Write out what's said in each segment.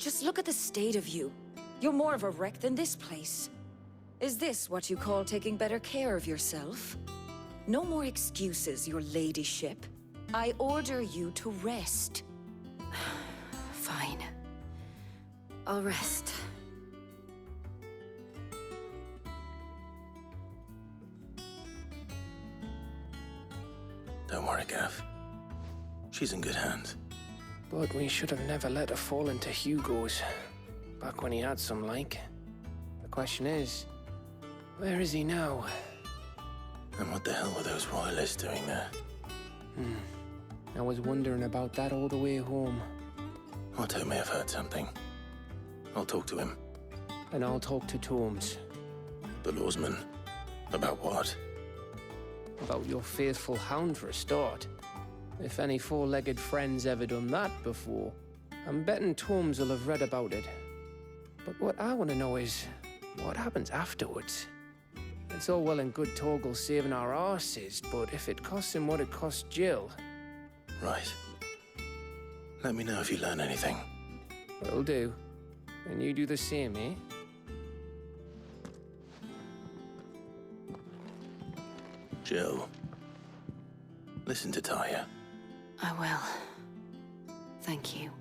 Just look at the state of you. You're more of a wreck than this place. Is this what you call taking better care of yourself? No more excuses, your ladyship. I order you to rest. Fine. I'll rest. Don't worry, Gav. She's in good hands. But we should have never let her fall into Hugo's. Back when he had some like. The question is, where is he now? And what the hell were those royalists doing there? I was wondering about that all the way home. Otto may have heard something. I'll talk to him. And I'll talk to Tomes. The lawsman. About what? About your faithful hound for a start. If any four-legged friend's ever done that before, I'm betting Tomes will have read about it. But what I want to know is, what happens afterwards? It's all well and good Torgal saving our arses, but if it costs him what it cost Jill... Right. Let me know if you learn anything. Will do. And you do the same, eh? Jill. Listen to Taya. I will. Thank you.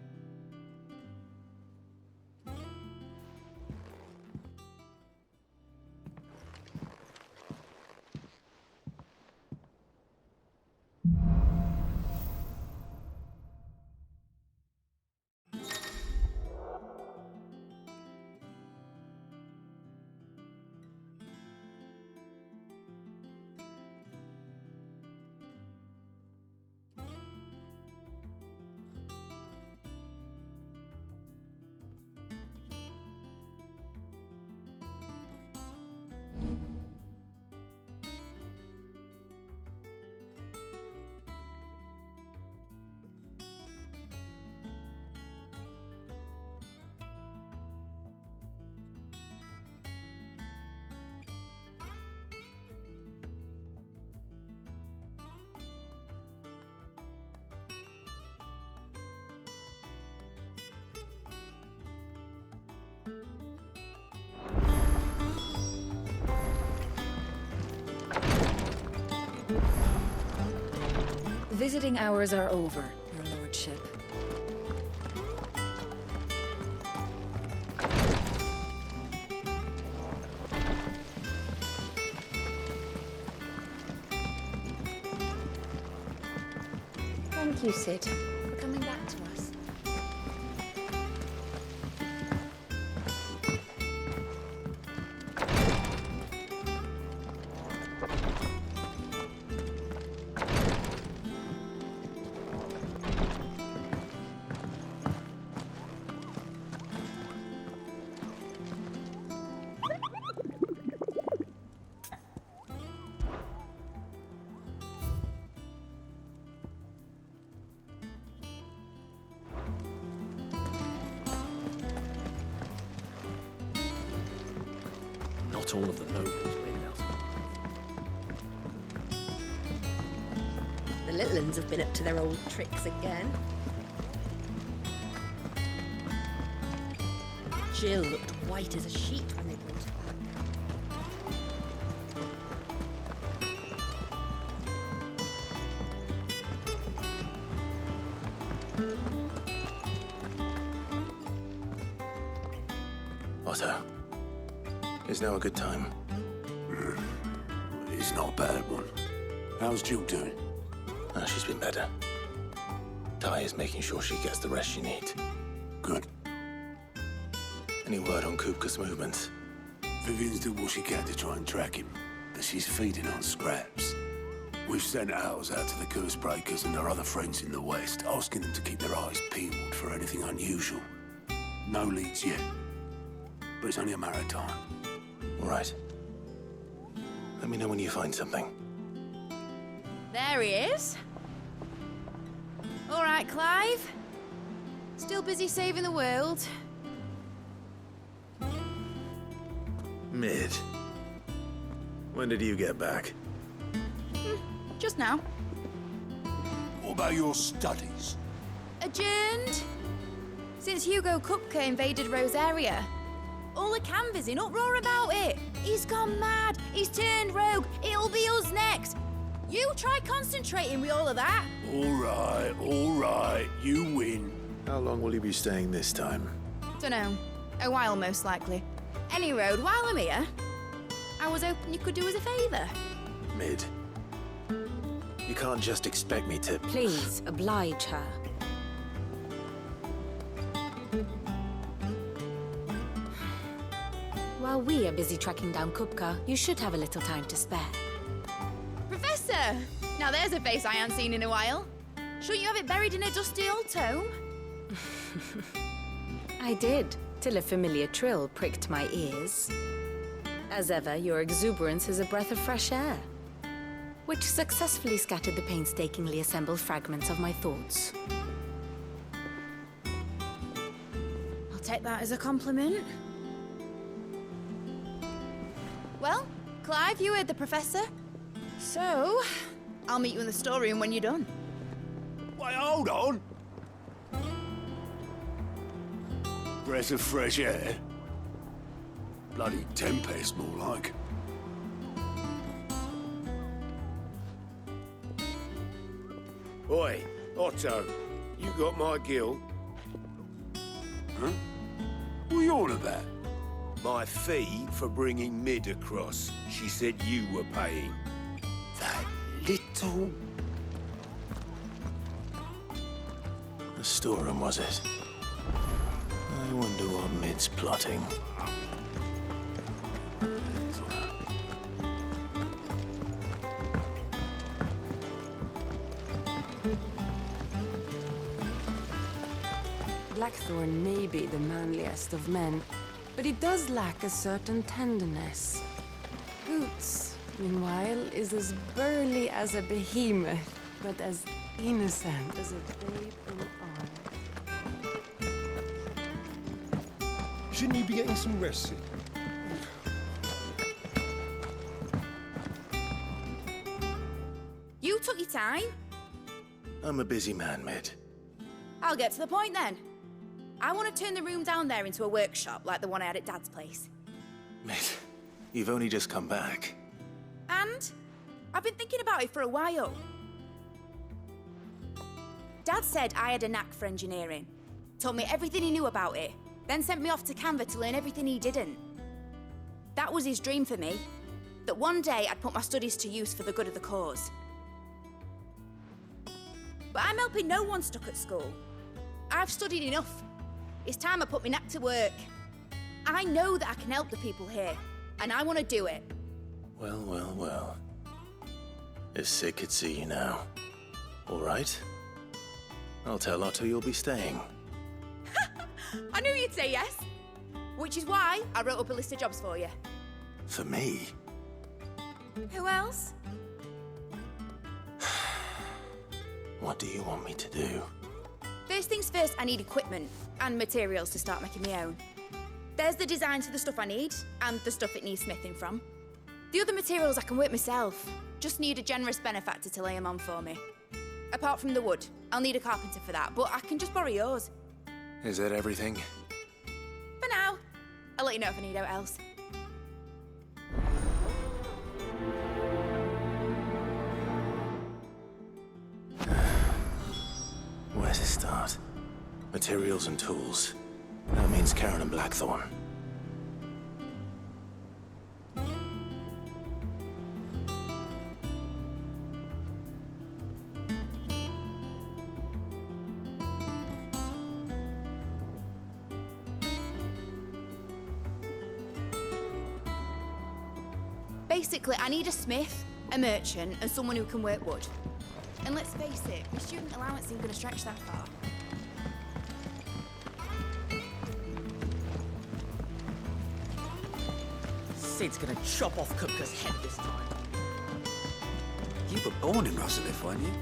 Visiting hours are over, your lordship. Thank you, Sid, for coming back to us. Not all of the nobles win out. The little uns have been up to their old tricks again. Jill looked white as a sheet when they brought her. Otto. Is now a good time? It's not a bad one. How's Jill doing? She's been better. Taya's making sure she gets the rest she needs. Good. Any word on Kupka's movements? Vivian's did what she can to try and track him, but she's feeding on scraps. We've sent ours out to the curse breakers and our other friends in the west, asking them to keep their eyes peeled for anything unusual. No leads yet, but it's only a matter of time. All right. Let me know when you find something. There he is. All right, Clive. Still busy saving the world. Mid. When did you get back? Just now. What about your studies? Adjourned. Since Hugo Kupka invaded Rosaria, all the canvas in uproar about it. He's gone mad. He's turned rogue. It'll be us next. You try concentrating with all of that. All right, you win. How long will you be staying this time? Dunno. A while, most likely. Any road, while I'm here, I was hoping you could do us a favour. Mid. You can't just expect me to... Please, oblige her. While we are busy tracking down Kupka, you should have a little time to spare. Professor! Now there's a face I haven't seen in a while. Shouldn't you have it buried in a dusty old tome? I did, till a familiar trill pricked my ears. As ever, your exuberance is a breath of fresh air, which successfully scattered the painstakingly assembled fragments of my thoughts. I'll take that as a compliment. Well, Clive, you heard the Professor. So, I'll meet you in the storeroom when you're done. Wait, hold on. Breath of fresh air. Bloody tempest, more like. Oi, Otto, you got my gill? Huh? What are you on about? My fee for bringing Mid across. She said you were paying. That little... The storeroom, was it? I wonder what Mid's plotting. Blackthorn may be the manliest of men, but he does lack a certain tenderness. Boots, meanwhile, is as burly as a behemoth, but as innocent as a babe in arms. Shouldn't you be getting some rest, Sid? You took your time. I'm a busy man, Mid. I'll get to the point then. I want to turn the room down there into a workshop like the one I had at Dad's place. Mid, you've only just come back. And I've been thinking about it for a while. Dad said I had a knack for engineering, told me everything he knew about it, then sent me off to Canva to learn everything he didn't. That was his dream for me, that one day I'd put my studies to use for the good of the cause. But I'm helping no one stuck at school. I've studied enough. It's time I put my knack to work. I know that I can help the people here, and I want to do it. Well, well, well. If Sid could see you now. All right. I'll tell Otto you'll be staying. I knew you'd say yes. Which is why I wrote up a list of jobs for you. For me? Who else? What do you want me to do? First things first, I need equipment and materials to start making my own. There's the designs for the stuff I need and the stuff it needs smithing from. The other materials I can work myself. Just need a generous benefactor to lay them on for me. Apart from the wood, I'll need a carpenter for that, but I can just borrow yours. Is that everything? For now. I'll let you know if I need out else. Where to start? Materials and tools. That means Karen and Blackthorn. Basically, I need a smith, a merchant, and someone who can work wood. And let's face it, the student allowance isn't going to stretch that far. Sid's gonna chop off Kupka's head this time. You were born in Russellif, weren't you?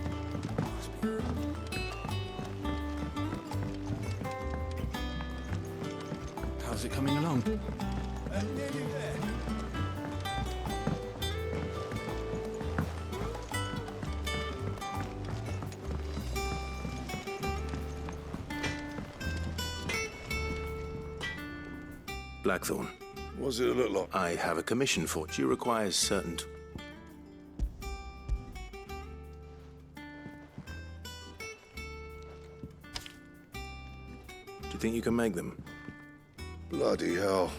Must be. How's it coming along? Nearly there. Blackthorn. What does it look like? I have a commission for it. She requires certain... Do you think you can make them? Bloody hell.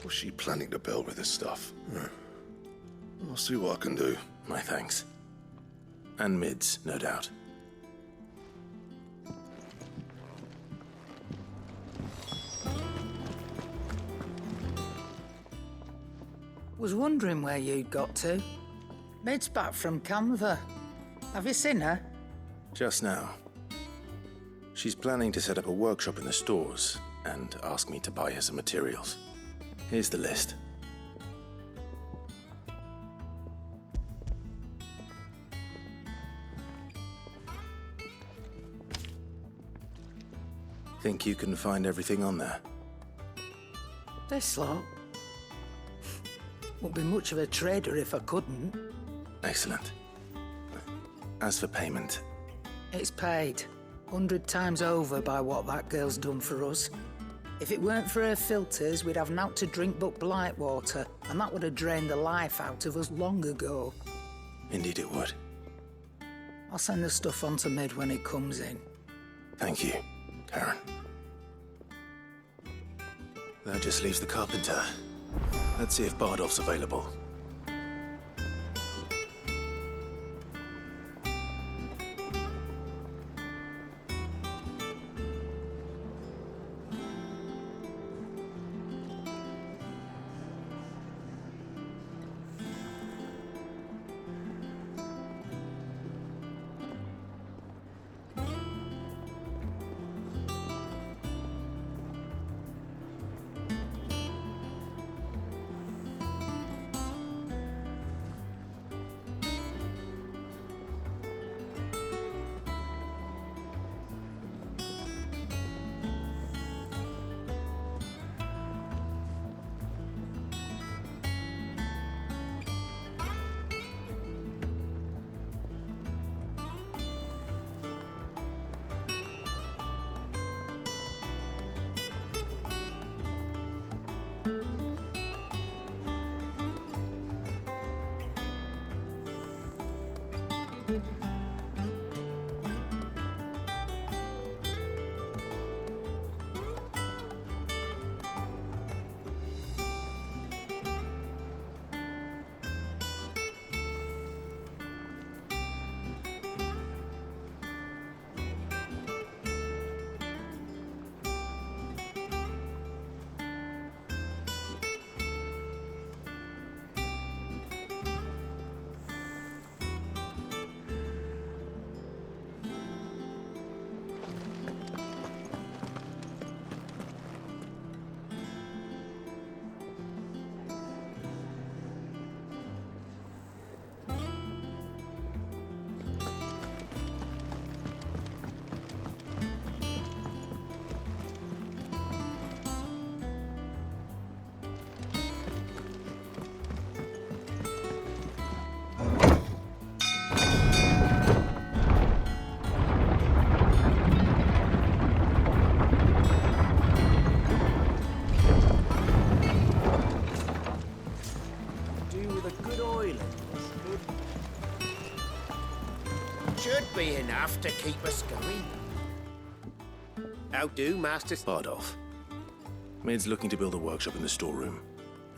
What's she planning to build with this stuff? I'll see what I can do. My thanks. And mids, no doubt. Was wondering where you'd got to. Mid's back from Canva. Have you seen her? Just now. She's planning to set up a workshop in the stores and ask me to buy her some materials. Here's the list. Think you can find everything on there? This lot. Wouldn't be much of a trader if I couldn't. Excellent. As for payment... It's paid. 100 times over by what that girl's done for us. If it weren't for her filters, we'd have naught to drink but blight water, and that would have drained the life out of us long ago. Indeed it would. I'll send the stuff on to Mid when it comes in. Thank you, Karen. That just leaves the carpenter. Let's see if Bardolph's available. Should be enough to keep us going. How do, Master... Bardolph. Mid's looking to build a workshop in the storeroom.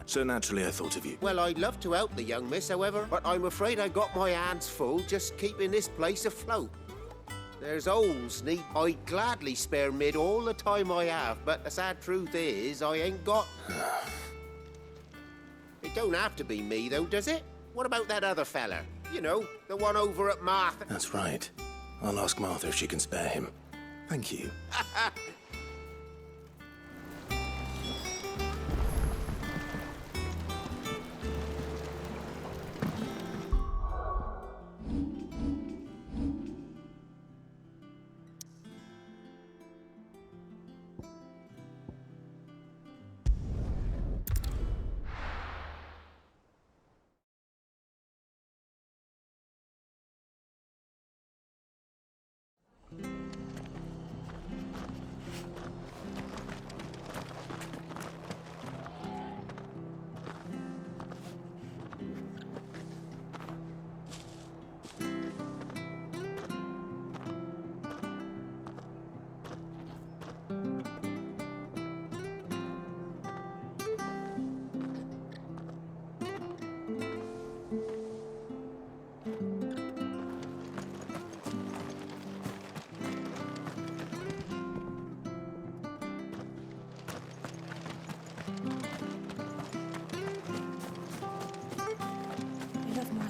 So naturally I thought of you. Well, I'd love to help the young miss, however, but I'm afraid I got my hands full just keeping this place afloat. There's holes neat. I'd gladly spare Mid all the time I have, but the sad truth is, I ain't got... It don't have to be me, though, does it? What about that other fella? You know, the one over at Martha. That's right. I'll ask Martha if she can spare him. Thank you.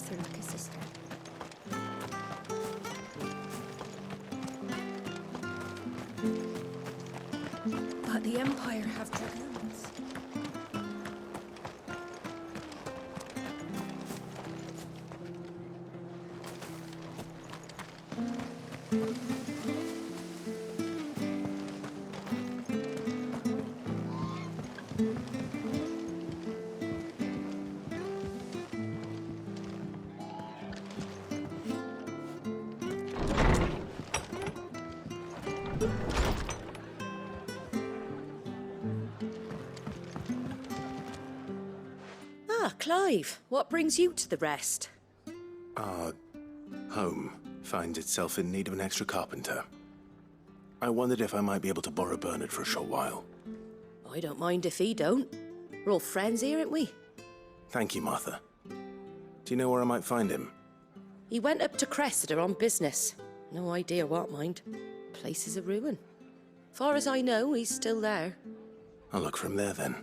her like a sister. But the Empire have dragoons. Ah, Clive, what brings you to the rest? Our home finds itself in need of an extra carpenter. I wondered if I might be able to borrow Bernard for a short while. I don't mind if he don't. We're all friends here, aren't we? Thank you, Martha. Do you know where I might find him? He went up to Cressida on business. No idea what, mind. Place is a ruin. Far as I know, he's still there. I'll look for him there then.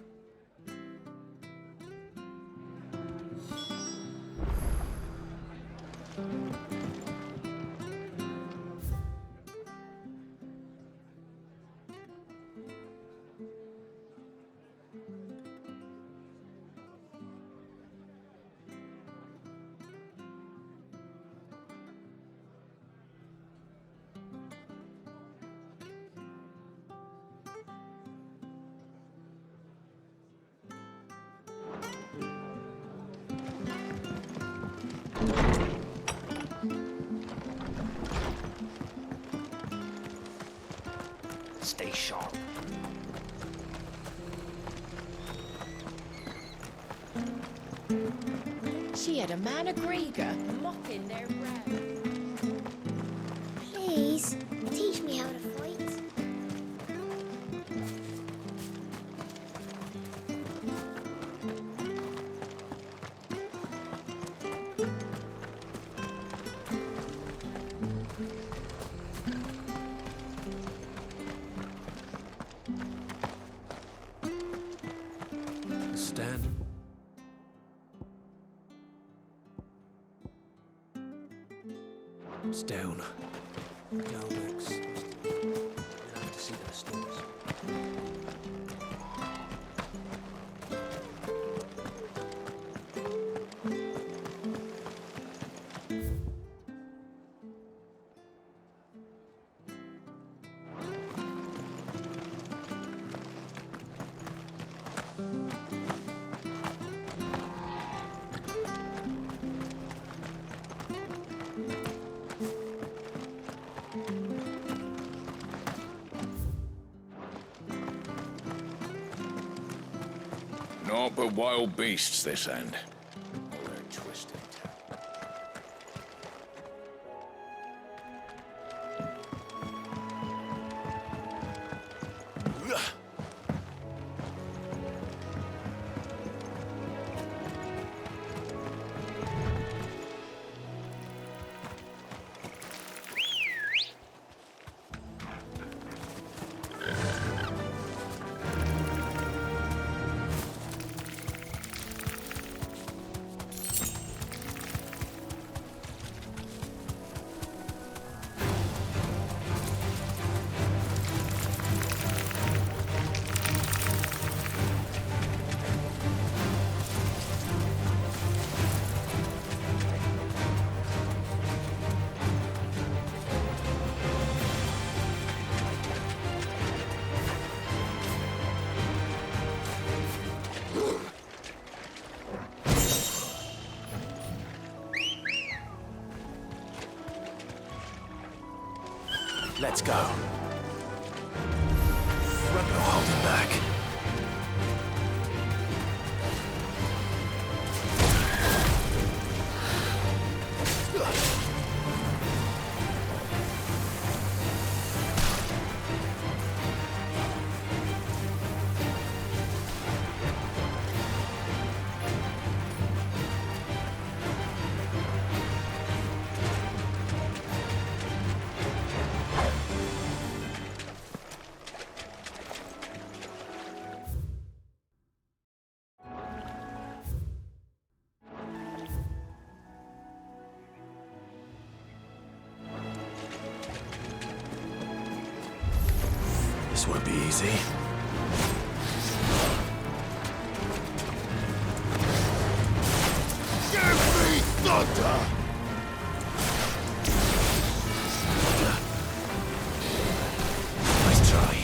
Stay sharp. She had a man of Grieger mopping their brow. Please, teach me how to fight. Stand. It's down. Down next. We'll have to see the stores. Naught but wild beasts, this end. Oh, they're twisted. Let's go. No holding back. This won't be easy. Give me thunder! Nice try.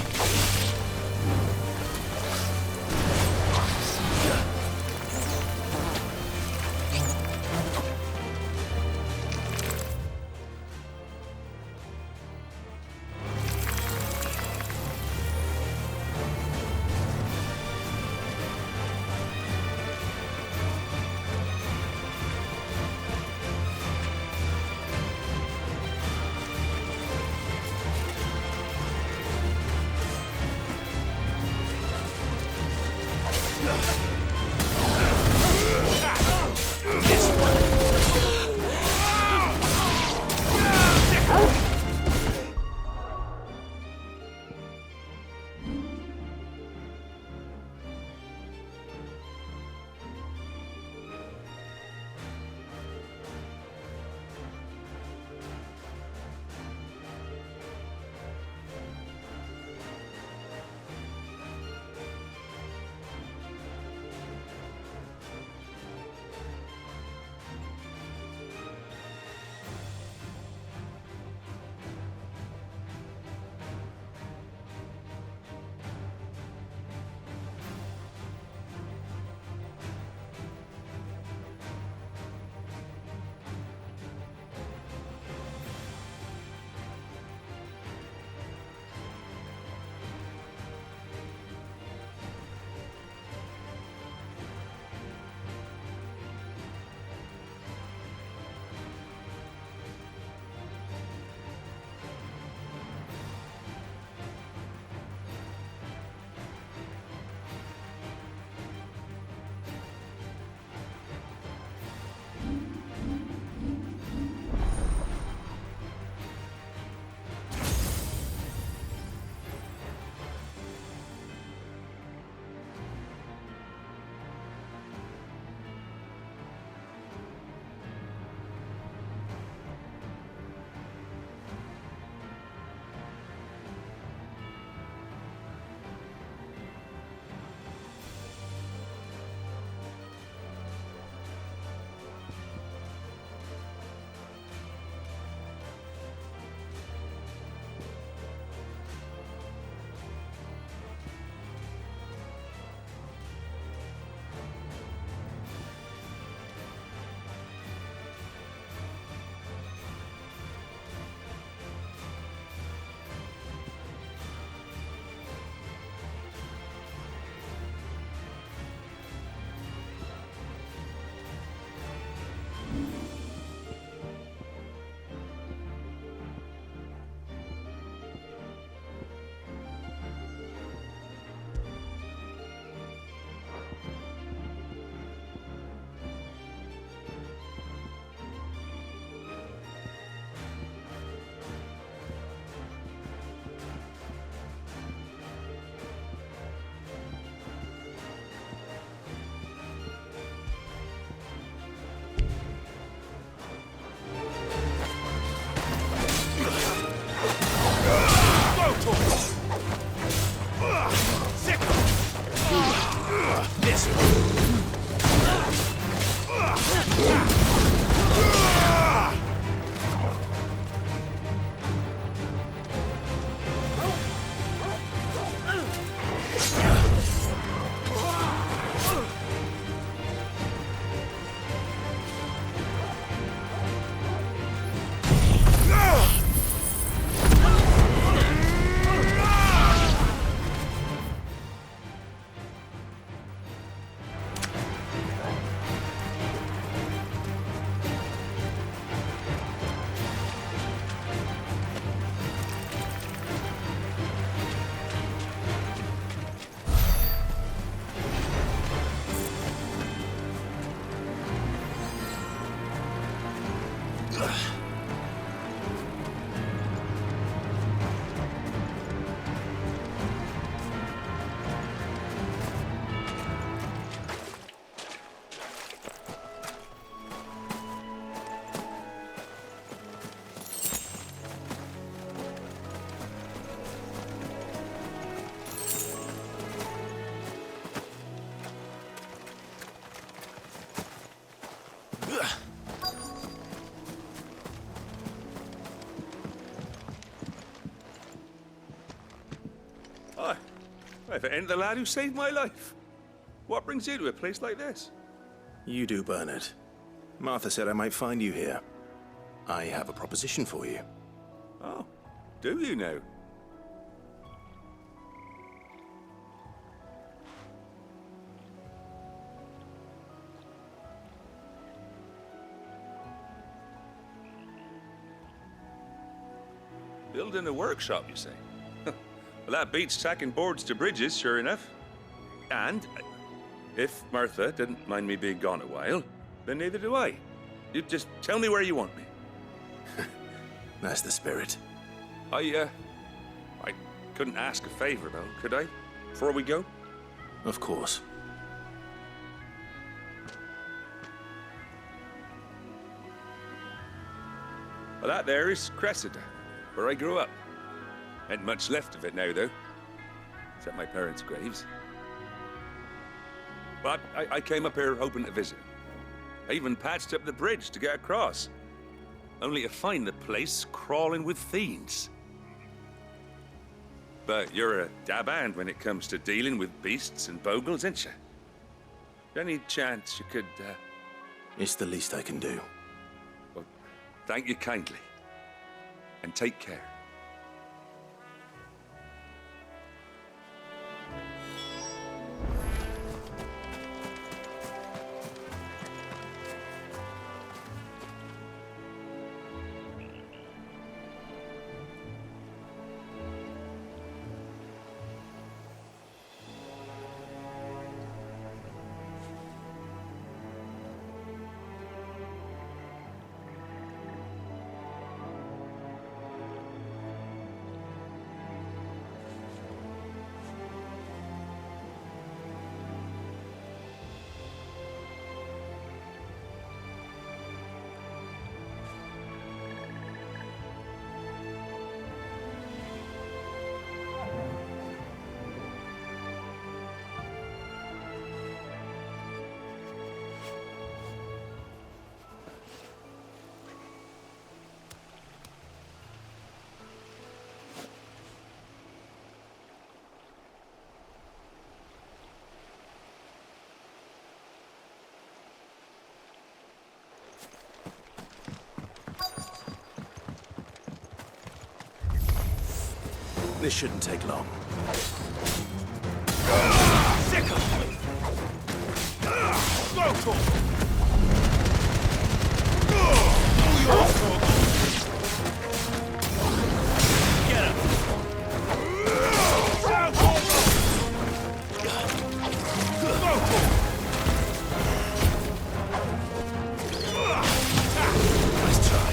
If it ain't the lad who saved my life. What brings you to a place like this? You do, Bernard. Martha said I might find you here. I have a proposition for you. Oh, do you now? Building a workshop, you say? Well, that beats tacking boards to bridges, sure enough. And if Martha didn't mind me being gone a while, then neither do I. You just tell me where you want me. That's the spirit. I couldn't ask a favor, though, could I? Before we go? Of course. Well, that there is Cressida, where I grew up. Ain't much left of it now, though. Except my parents' graves. But I came up here hoping to visit. I even patched up the bridge to get across. Only to find the place crawling with fiends. But you're a dab hand when it comes to dealing with beasts and bogles, ain't you? Any chance you could, It's the least I can do. Well, thank you kindly. And take care. This shouldn't take long. Sick of me! Go for it! Get him! Go for it! Nice try.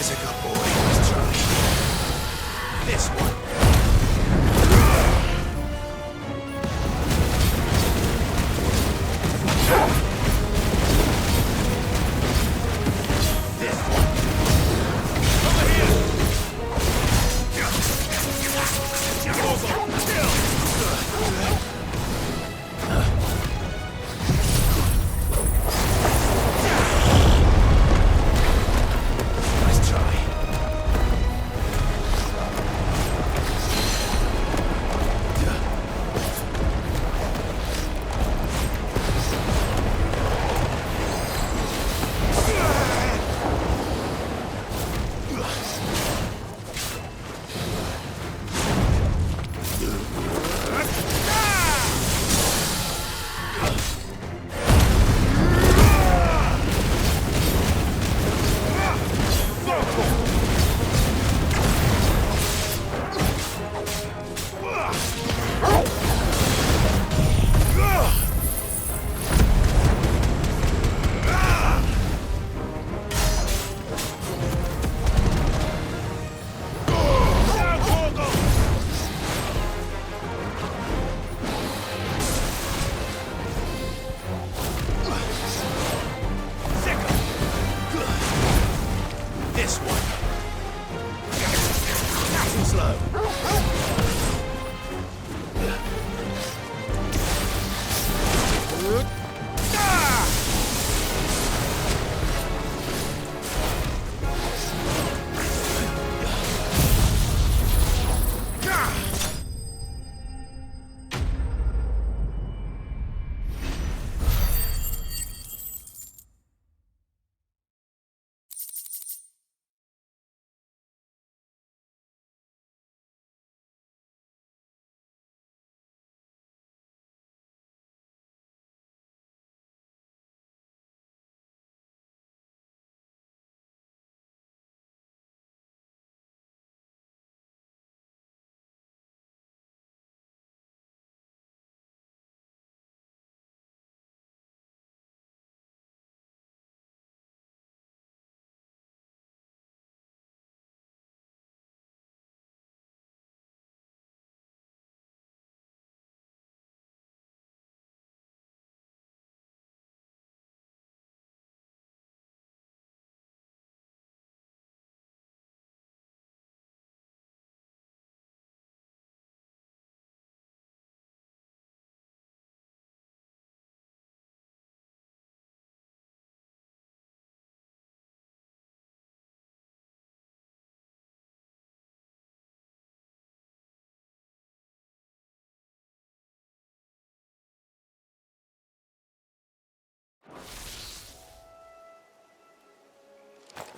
There's a good boy. Let's try. This one.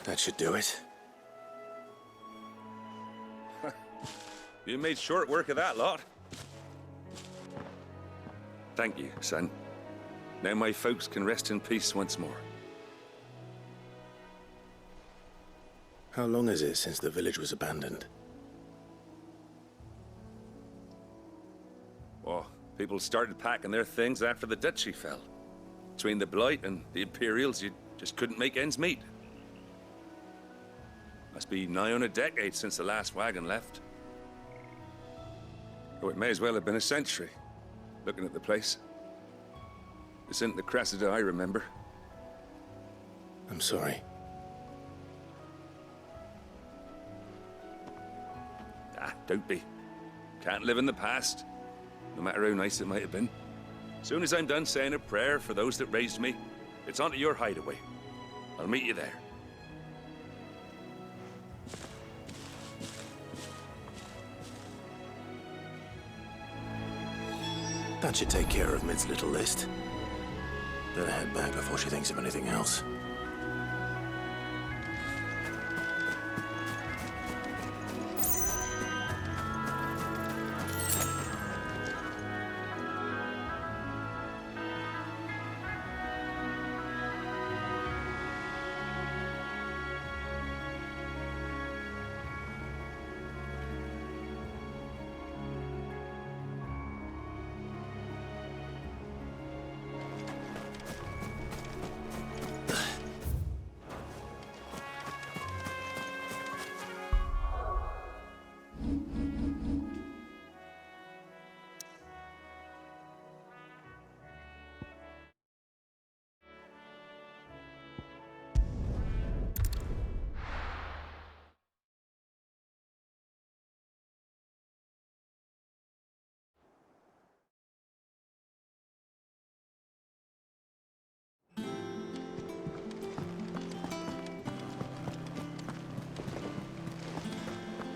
That should do it. You made short work of that lot. Thank you, son. Now my folks can rest in peace once more. How long is it since the village was abandoned? Oh, people started packing their things after the duchy fell. Between the Blight and the Imperials, you just couldn't make ends meet. Must be nigh on a decade since the last wagon left. Oh, it may as well have been a century, looking at the place. This isn't the Cressida I remember. I'm sorry. Ah, don't be. Can't live in the past, no matter how nice it might have been. Soon as I'm done saying a prayer for those that raised me, it's onto your hideaway. I'll meet you there. That should take care of Mid's little list. Better head back before she thinks of anything else.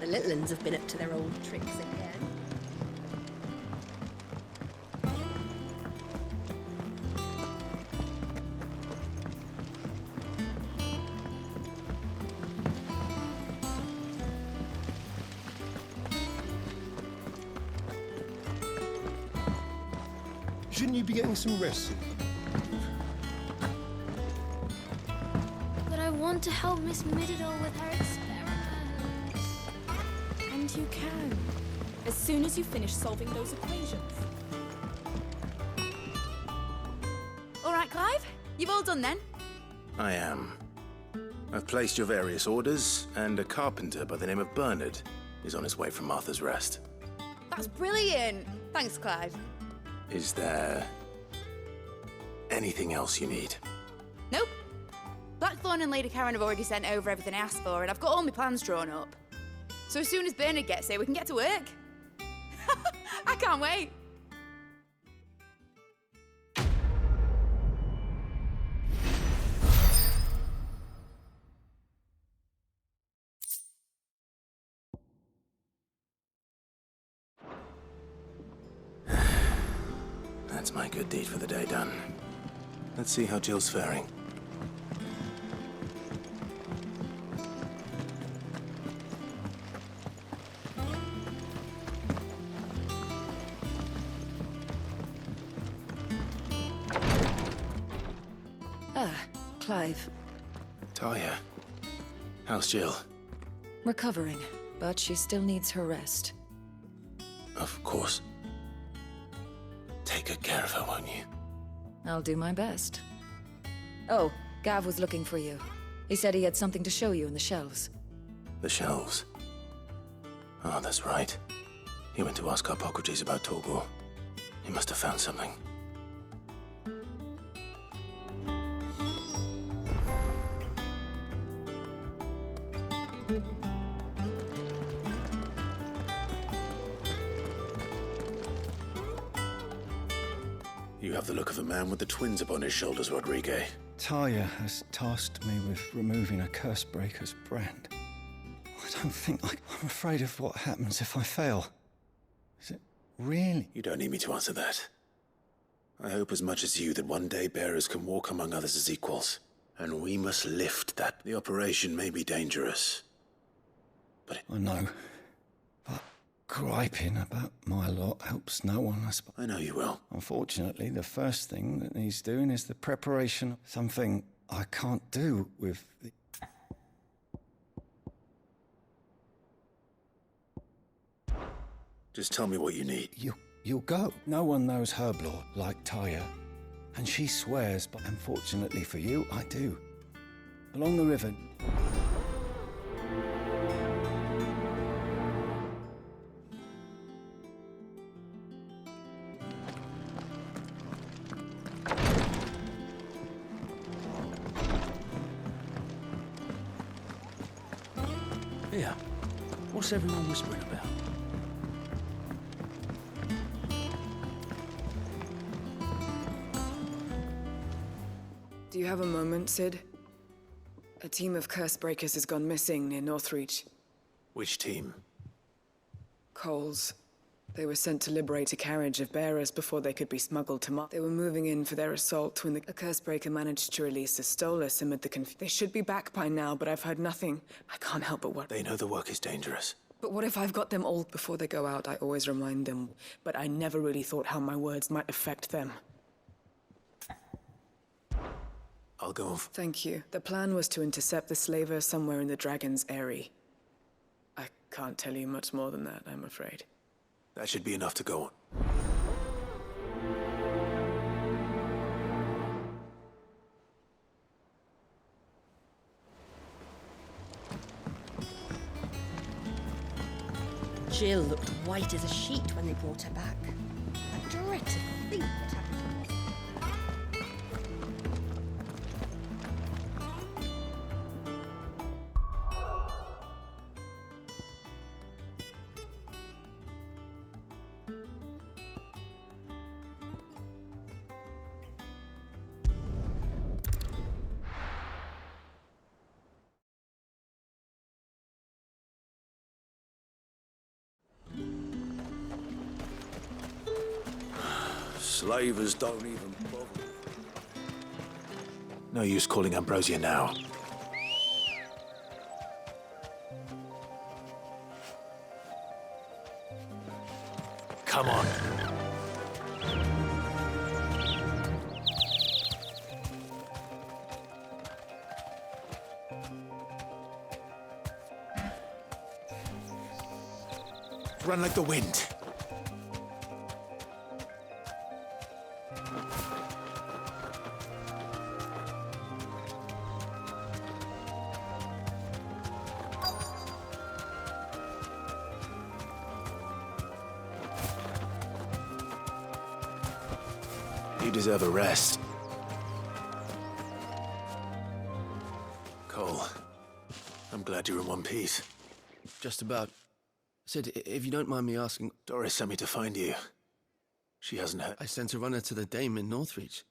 little uns have been up to their old tricks again. Shouldn't you be getting some rest? But I want to help Miss Middledore with her experiments. And you can, as soon as you finish solving those equations. All right, Clive, you've all done then. I am. I've placed your various orders, and a carpenter by the name of Bernard is on his way from Martha's Rest. That's brilliant. Thanks, Clive. Is there anything else you need? Nope. Blackthorn and Lady Karen have already sent over everything I asked for, and I've got all my plans drawn up. So as soon as Bernard gets here, we can get to work. I can't wait. That's my good deed for the day done. Let's see how Jill's faring. Ah, Clive. Talia, how's Jill? Recovering, but she still needs her rest. Of course. Take good care of her, won't you? I'll do my best. Oh, Gav was looking for you. He said he had something to show you in the shelves. The shelves. Oh, that's right. He went to ask Harpocrates about Torgor. He must have found something. You have the look of a man with the twins upon his shoulders, Rodrigue. Talia has tasked me with removing a Cursebreaker's brand. I don't think I'm afraid of what happens if I fail. Is it really? You don't need me to answer that. I hope as much as you that one day bearers can walk among others as equals. And we must lift that. The operation may be dangerous. But I know. But griping about my lot helps no one, I suppose. I know you will. Unfortunately, the first thing that needs doing is the preparation of something I can't do with the... Just tell me what you need. You'll go. No one knows Herblore like Talia. And she swears, but unfortunately for you, I do. Along the river... Here, what's everyone whispering about? Do you have a moment, Sid? A team of Cursebreakers has gone missing near Northreach. Which team? Coles. They were sent to liberate a carriage of bearers before they could be smuggled to They were moving in for their assault when a Cursebreaker managed to release a Stolas amid the They should be back by now, but I've heard nothing. I can't help but what. They know the work is dangerous. But what if I've got them all before they go out? I always remind them, but I never really thought how my words might affect them. I'll go. Thank you. The plan was to intercept the slaver somewhere in the Dragon's Eyrie. I can't tell you much more than that, I'm afraid. That should be enough to go on. Jill looked white as a sheet when they brought her back. I dread to think what happened. Slavers don't even bother. No use calling Ambrosia now. Come on. Run like the wind. You deserve a rest. Cole, I'm glad you're in one piece. Just about. Sid, if you don't mind me asking... Doris sent me to find you. She hasn't heard... I sent a runner to the Dame in Northreach.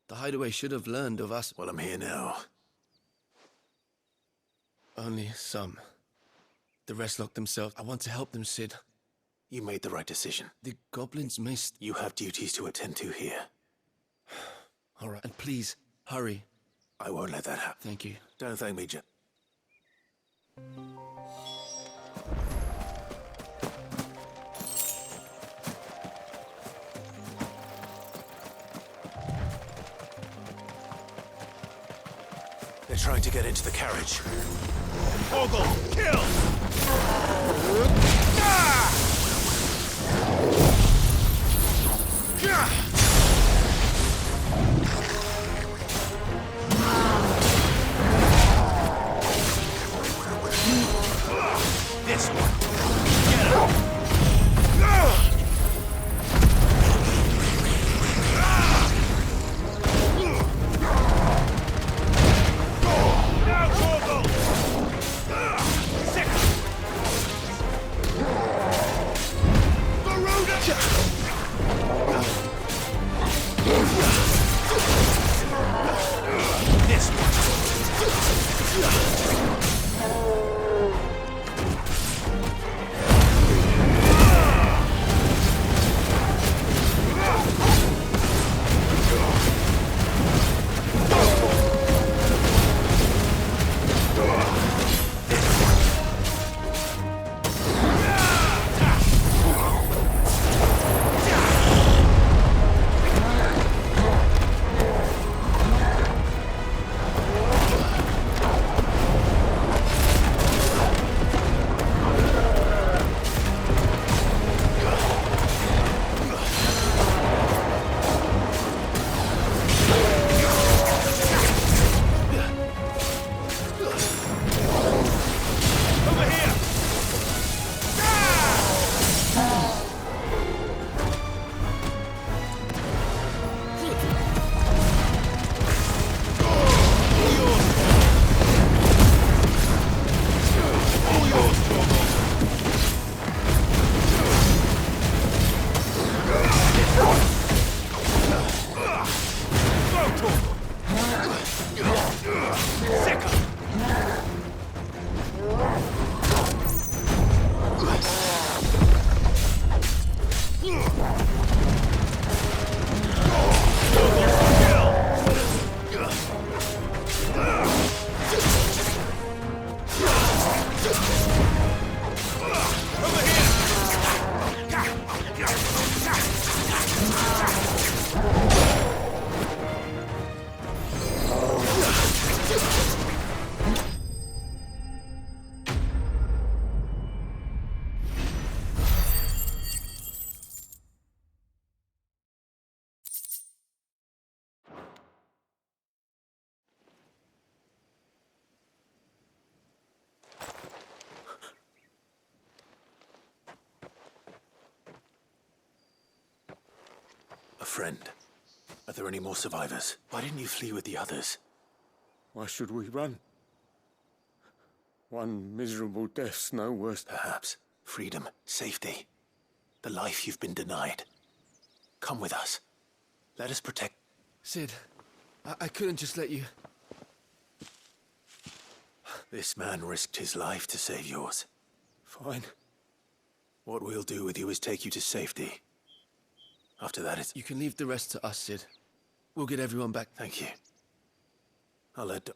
The hideaway should have learned of us... Well, I'm here now. Only some. The rest locked themselves. I want to help them, Sid. You made the right decision. The goblins missed... You have duties to attend to here. All right, and please, hurry. I won't let that happen. Thank you. Don't thank me, Jim. They're trying to get into the carriage. Ogle, kill! This one. Get him. Friend, are there any more survivors? Why didn't you flee with the others? Why should we run? One miserable death's no worse. Perhaps. Freedom, safety, the life you've been denied. Come with us. Let us protect... Sid, I couldn't just let you... This man risked his life to save yours. Fine. What we'll do with you is take you to safety. After that, it's... You can leave the rest to us, Sid. We'll get everyone back. Thank you. I'll let...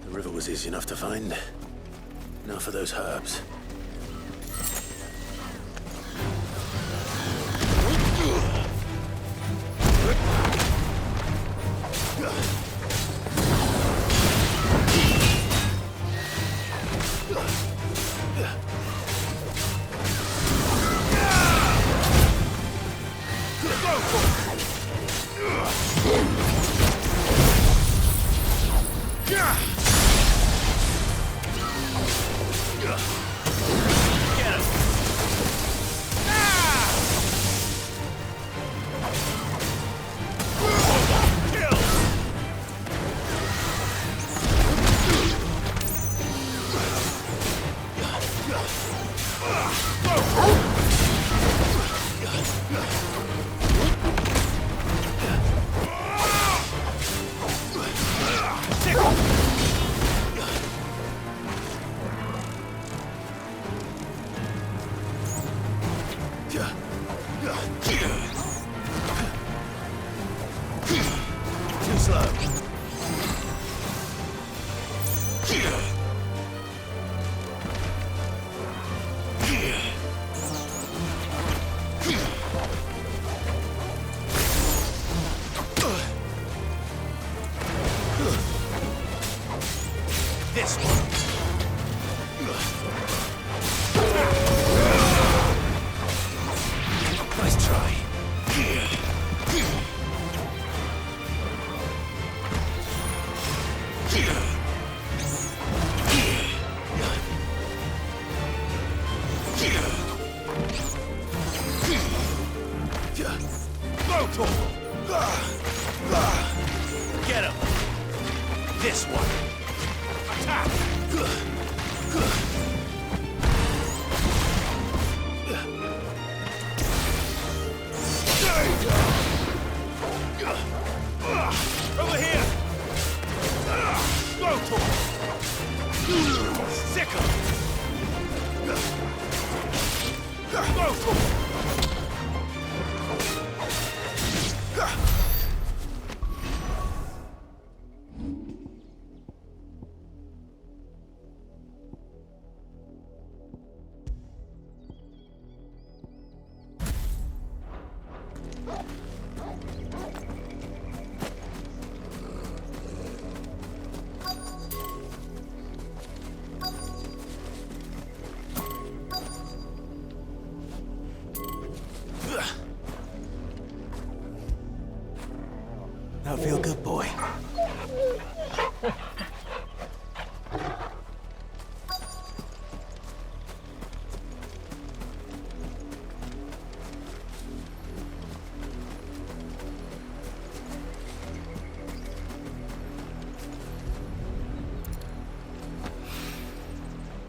The river was easy enough to find. Now for those herbs. Too slow. This one. Nice try. Get him! This one! Attack! Over here! Go to him! Sick of That feel good, boy?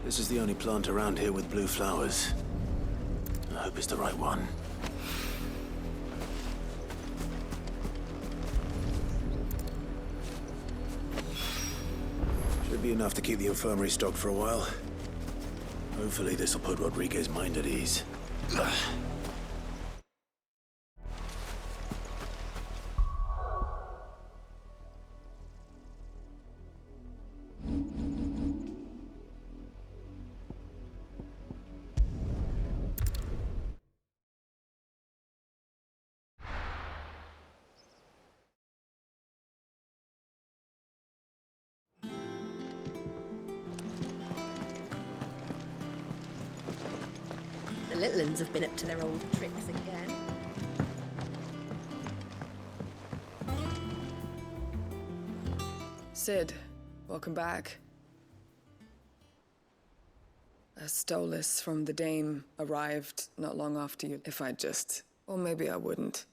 This is the only plant around here with blue flowers. I hope it's the right one. Should be enough to keep the infirmary stocked for a while. Hopefully this will put Rodriguez's mind at ease. The little uns have been up to their old tricks again. Sid, welcome back. A Stolas from the Dame arrived not long after you. If I'd just... Or maybe I wouldn't.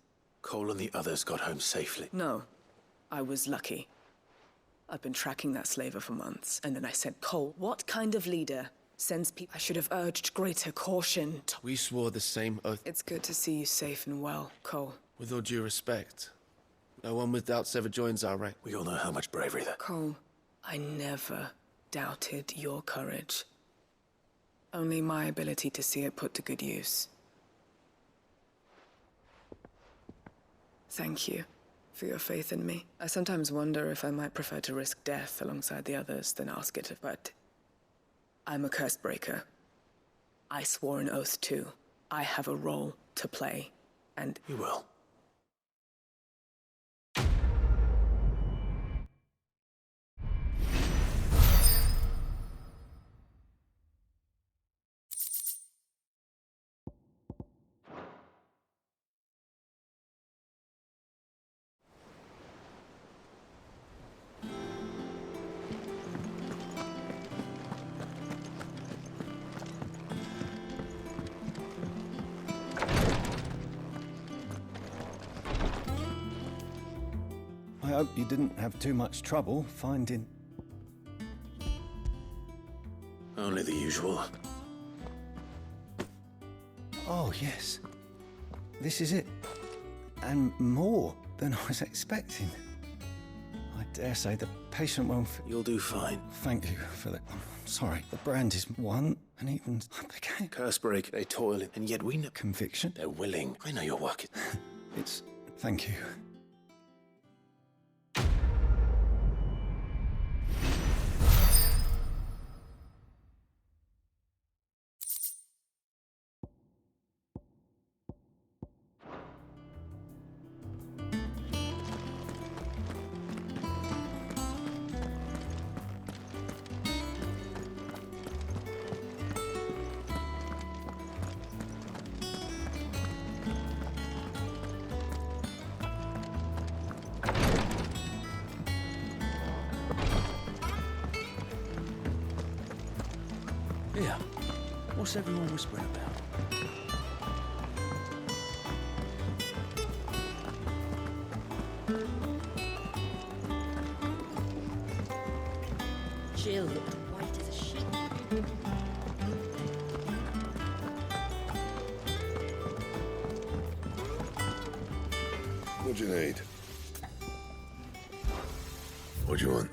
Cole and the others got home safely. No, I was lucky. I've been tracking that slaver for months, and then I said, Cole, what kind of leader sends people? I should have urged greater caution. We swore the same oath. It's good to see you safe and well, Cole. With all due respect, no one with doubts ever joins our rank. We all know how much bravery that... Cole, I never doubted your courage. Only my ability to see it put to good use. Thank you for your faith in me. I sometimes wonder if I might prefer to risk death alongside the others than ask it, but I'm a curse breaker. I swore an oath too. I have a role to play, and... You will. I hope you didn't have too much trouble finding... Only the usual. Oh, yes. This is it. And more than I was expecting. I dare say the patient won't... You'll do fine. Thank you for that. I'm sorry. The brand is one, and even... I became... Curse break, they toil, and yet we know... Conviction? They're willing. I know your work. It's... Thank you. Yeah. What's everyone whispering about? Jill looked white as a sheet. What do you need? What do you want?